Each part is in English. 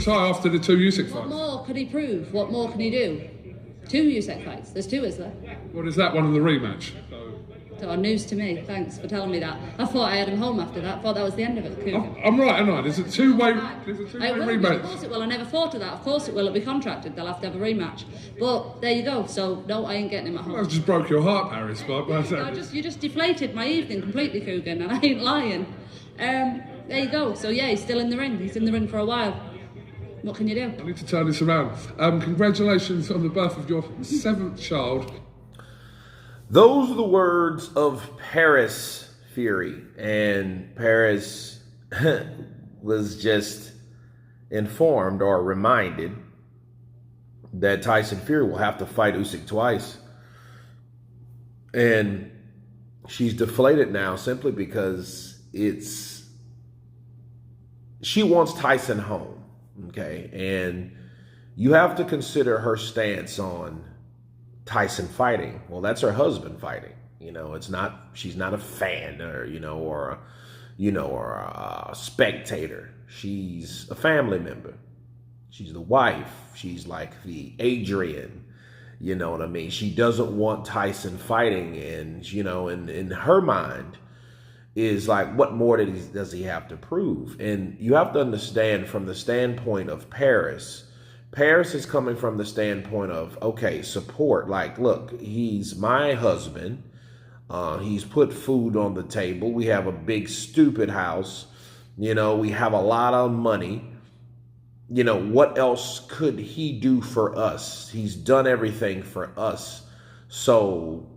say after the 2 Usyk fights? What more could he prove? What more can he do? 2 Usyk fights. There's 2, is there? What is that one in the rematch? So news to me. Thanks for telling me that. I thought I had him home after that. I thought that was the end of it. I'm right, am I? There's a two-way rematch. Of course it will. I never thought of that. Of course it will. It'll be contracted. They'll have to have a rematch. But there you go. So no, I ain't getting him at home. I just broke your heart, Paris. But you just deflated my evening completely, Coogan, and I ain't lying. There you go. So yeah, he's still in the ring. He's in the ring for a while. What can you do? I need to turn this around. Congratulations on the birth of your 7th child. Those are the words of Paris Fury, and Paris was just informed or reminded that Tyson Fury will have to fight Usyk twice. And she's deflated now simply because she wants Tyson home, okay? And you have to consider her stance on Tyson fighting. Well, that's her husband fighting. She's not a fan or a spectator. She's a family member. She's the wife. She's like the Adrian, you know what I mean? She doesn't want Tyson fighting, and in her mind is like, what more does he have to prove? And you have to understand from the standpoint of Paris is coming from the standpoint of, okay, support. Like, look, he's my husband. He's put food on the table. We have a big, stupid house. We have a lot of money. What else could he do for us? He's done everything for us. So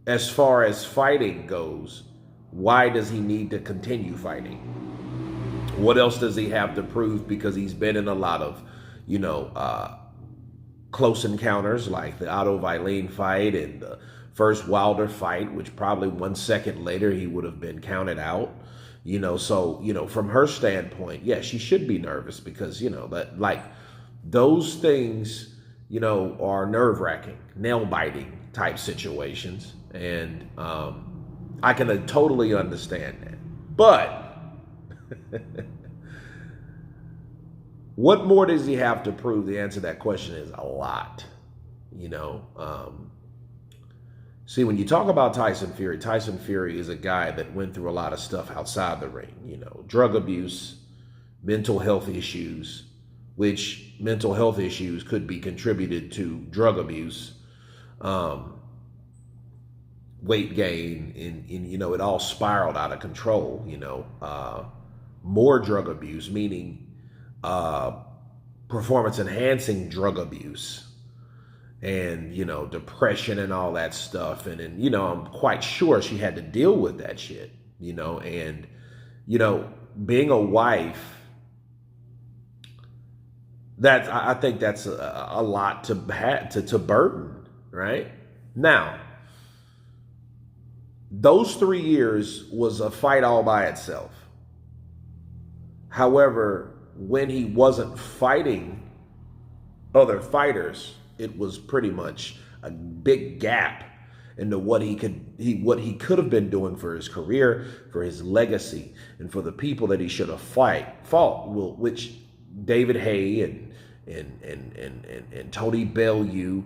as far as fighting goes, why does he need to continue fighting? What else does he have to prove? Because he's been in a lot of close encounters, like the Otto Vailene fight and the first Wilder fight, which probably 1 second later he would have been counted out. So from her standpoint, yeah, she should be nervous because that, like, those things are nerve-wracking, nail-biting type situations, and I can totally understand that. But what more does he have to prove? The answer to that question is a lot. See, when you talk about Tyson Fury is a guy that went through a lot of stuff outside the ring. Drug abuse, mental health issues, which mental health issues could be contributed to drug abuse, weight gain, and it all spiraled out of control. More drug abuse, meaning performance enhancing drug abuse, and depression and all that stuff, and I'm quite sure she had to deal with that shit, and being a wife, I think that's a lot to burden, right? Now, those 3 years was a fight all by itself. However, when he wasn't fighting other fighters, it was pretty much a big gap into what he could have been doing for his career, for his legacy, and for the people that he should have fought. Which David Haye and Tony Bellew,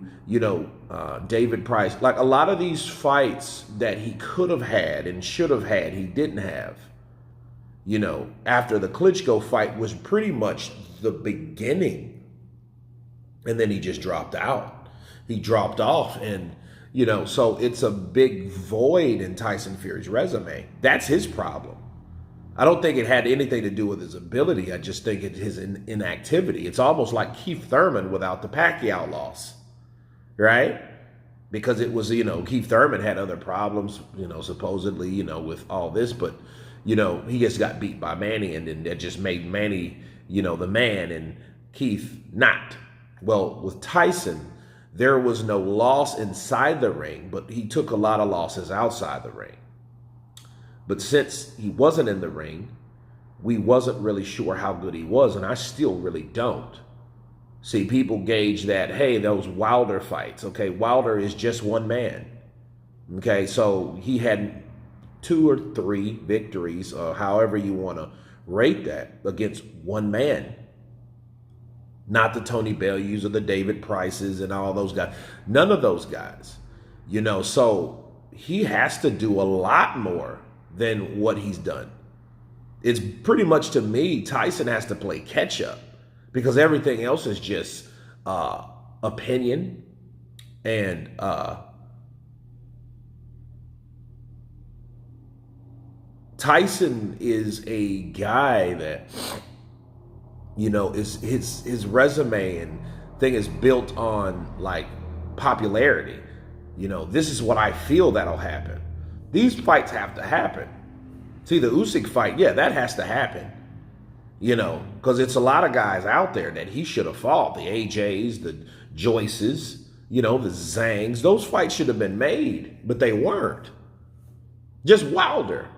David Price, like a lot of these fights that he could have had and should have had, he didn't have. After the Klitschko fight was pretty much the beginning. And then he just dropped out. He dropped off. And, so it's a big void in Tyson Fury's resume. That's his problem. I don't think it had anything to do with his ability. I just think it's his inactivity. It's almost like Keith Thurman without the Pacquiao loss, right? Because it was, Keith Thurman had other problems, supposedly, with all this. But, he just got beat by Manny, and then that just made Manny, the man, and Keith not. Well, with Tyson, there was no loss inside the ring, but he took a lot of losses outside the ring. But since he wasn't in the ring, we wasn't really sure how good he was, and I still really don't. See, people gauge that, hey, those Wilder fights, okay, Wilder is just one man. Okay, so he had 2 or 3 victories, or however you want to rate that, against one man. Not the Tony Bellew's or the David Prices and all those guys. None of those guys. So he has to do a lot more than what he's done. It's pretty much, to me, Tyson has to play catch up because everything else is just opinion and Tyson is a guy that, is his resume and thing is built on like popularity. This is what I feel that'll happen. These fights have to happen. See, the Usyk fight, yeah, that has to happen. Because it's a lot of guys out there that he should have fought. The AJs, the Joyces, the Zangs. Those fights should have been made, but they weren't. Just Wilder.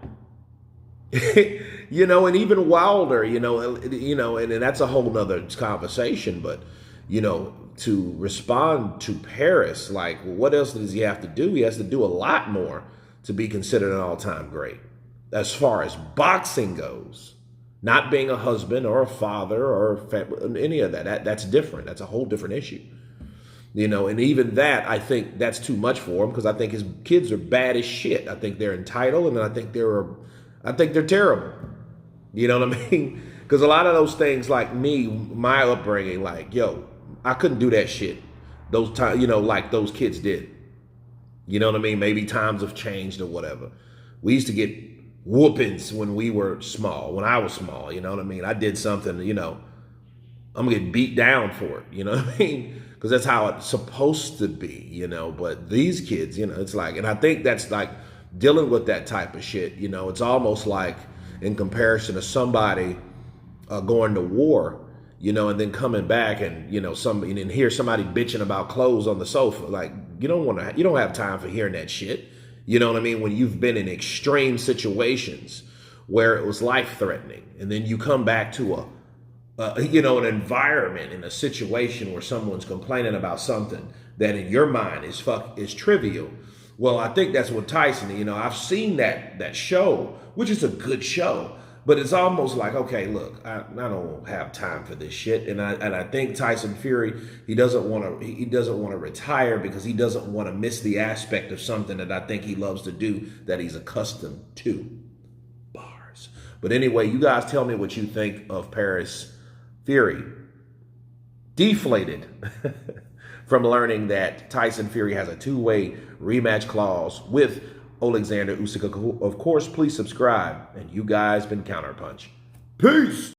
And even Wilder, and that's a whole nother conversation, but, to respond to Paris, like, what else does he have to do? He has to do a lot more to be considered an all-time great. As far as boxing goes, not being a husband or a father or any of that, that's different. That's a whole different issue. And even that, I think that's too much for him because I think his kids are bad as shit. I think they're entitled and I think they're terrible. You know what I mean? Because a lot of those things, like me, my upbringing, like, I couldn't do that shit. Those times, like those kids did. You know what I mean? Maybe times have changed or whatever. We used to get whoopings when we were small, when I was small. You know what I mean? I did something, I'm going to get beat down for it. You know what I mean? Because that's how it's supposed to be, But these kids, it's like, and I think that's like dealing with that type of shit, it's almost like in comparison to somebody going to war, and then coming back and, and hear somebody bitching about clothes on the sofa. Like, you don't have time for hearing that shit. You know what I mean? When you've been in extreme situations where it was life-threatening, and then you come back to an environment, in a situation where someone's complaining about something that in your mind is trivial. Well, I think that's what Tyson, I've seen that show, which is a good show, but it's almost like, okay, look, I don't have time for this shit. And I think Tyson Fury, he doesn't want to retire because he doesn't want to miss the aspect of something that I think he loves to do that he's accustomed to. Bars. But anyway, you guys tell me what you think of Paris Fury. Deflated from learning that Tyson Fury has a two-way rematch clause with Alexander Usyk. Of course, please subscribe. And you guys been Counterpunch. Peace!